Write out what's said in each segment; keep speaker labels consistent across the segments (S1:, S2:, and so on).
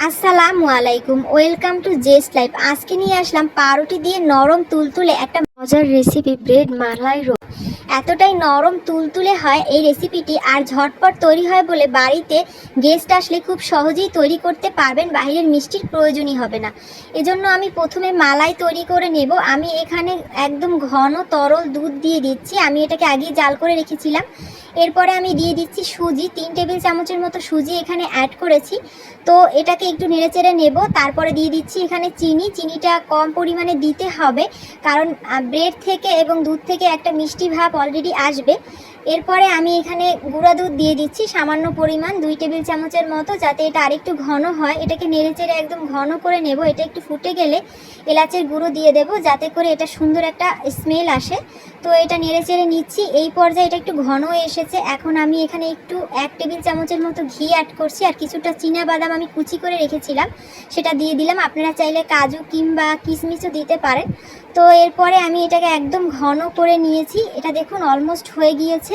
S1: আসসালামু আলাইকুম, welcome to জেস্ট life. আজকে নিয়ে আসলাম পাউরুটি দিয়ে নরম তুলতুলে একটা মজার রেসিপি, ব্রেড মালাই রোল। এতটাই নরম তুলতুলে হয় এই রেসিপিটি, আর ঝটপট তৈরি হয় বলে বাড়িতে গেস্ট আসলে খুব সহজেই তৈরি করতে পারবেন, বাইরের মিষ্টির প্রয়োজনই হবে না। এজন্য আমি প্রথমে মালাই তৈরি করে নেব। আমি এখানে একদম ঘন তরল দুধ দিয়ে দিচ্ছি। আমি এটাকে আগেই জাল করে রেখেছিলাম। এরপরে আমি দিয়ে দিচ্ছি সুজি, 3 টেবিল চামচের মতো সুজি এখানে অ্যাড করেছি। তো এটাকে একটু নেড়েচেড়ে নেব। তারপরে দিয়ে দিচ্ছি এখানে চিনিটা কম পরিমাণে দিতে হবে, কারণ ব্রেড থেকে এবং দুধ থেকে একটা মিষ্টি ভাব অলরেডি আসবে। এরপরে আমি এখানে গুঁড়া দুধ দিয়ে দিচ্ছি সামান্য পরিমাণ, 2 টেবিল চামচের মতো, যাতে এটা আরেকটু ঘন হয়। এটাকে নেড়েচেড়ে একদম ঘন করে নেব। এটা একটু ফুটে গেলে এলাচের গুঁড়ো দিয়ে দেব, যাতে করে এটা সুন্দর একটা স্মেল আসে। তো এটা নেড়েচেড়ে নিচ্ছি। এই পর্যায়ে এটা একটু ঘন হয়ে এসেছে। এখন আমি এখানে একটু 1 টেবিল চামচের মতো ঘি অ্যাড করছি, আর কিছুটা চীনা বাদাম আমি কুচি করে রেখেছিলাম সেটা দিয়ে দিলাম। আপনারা চাইলে কাজু কিংবা কিশমিশও দিতে পারেন। তো এরপরে আমি এটাকে একদম ঘন করে নিয়েছি। এটা দেখুন অলমোস্ট হয়ে গিয়েছে,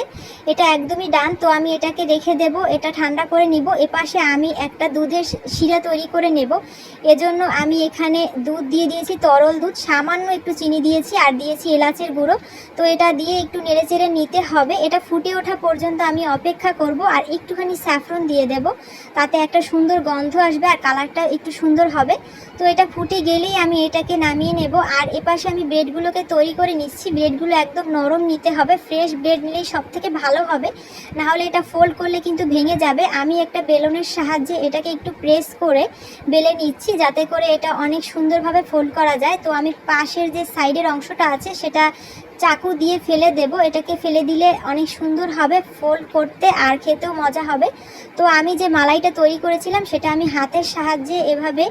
S1: এটা একদমই ডান। তো আমি এটাকে রেখে দেব, এটা ঠান্ডা করে নিব। এপাশে আমি একটা দুধের শিরা তৈরি করে নেব। এজন্য আমি এখানে দুধ দিয়ে দিয়েছি, তরল দুধ, সামান্য একটু চিনি দিয়েছি, আর দিয়েছি এলাচের গুঁড়ো। তো এটা দিয়ে একটু নেড়েচেড়ে নিতে হবে। এটা ফুটে ওঠা পর্যন্ত আমি অপেক্ষা করব, আর একটুখানি স্যাফরন দিয়ে দেব, তাতে একটা সুন্দর গন্ধ আসবে আর কালারটা একটু সুন্দর হবে। তো এটা ফুটে গেলেই আমি এটাকে নামিয়ে নেব। আর এপাশে আমি ব্রেডগুলোকে তৈরি করে নিচ্ছি। ব্রেডগুলো একদম নরম নিতে হবে, ফ্রেশ ব্রেড নিলেই সব থেকে ভালো হবে, নাহলে এটা ফোল্ড করলে কিন্তু ভেঙে যাবে। আমি একটা বেলনের সাহায্যে এটাকে একটু প্রেস করে বেলে নিচ্ছি, যাতে করে এটা অনেক সুন্দরভাবে ফোল্ড করা যায়। তো আমি পাশের যে সাইডের অংশটা আছে সেটা চাকু দিয়ে ফেলে দেব। এটাকে ফেলে দিলে অনেক সুন্দর হবে ফোল্ড করতে, আর খেতেও মজা হবে। তো আমি যে মালাইটা তৈরি করেছিলাম সেটা আমি হাতের সাহায্যে এভাবে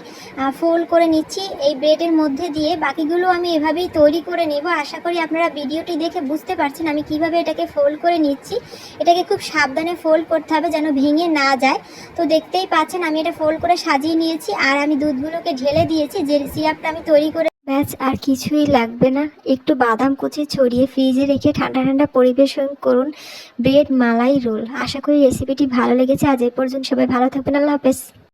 S1: ফোল্ড করে নিচ্ছি এই ব্রেডের মধ্যে দিয়ে। বাকিগুলো আমি এভাবেই তৈরি করে নেব। আশা করি আপনারা ভিডিওটি দেখে বুঝতে পারছেন আমি কিভাবে এটাকে ফোল্ড করে নিচ্ছি। এটাকে খুব সাবধানে ফোল্ড করতে হবে যেন ভেঙে না যায়। তো দেখতেই পাচ্ছেন আমি এটা ফোল্ড করে সাজিয়ে নিয়েছি, আর আমি দুধগুলোকে ঢেলে দিয়েছি। যে সিরাপটা আমি তৈরি করে ব্যাস, আর কিছুই লাগবে না। একটু বাদাম কুচি ছড়িয়ে ফ্রিজে রেখে ঠান্ডা ঠান্ডা পরিবেশন করুন ব্রেড মালাই রোল। আশা করি রেসিপিটি ভালো লেগেছে। আজ এই পর্যন্ত, সবাই ভালো থাকবেন। আল্লাহ হাফেজ।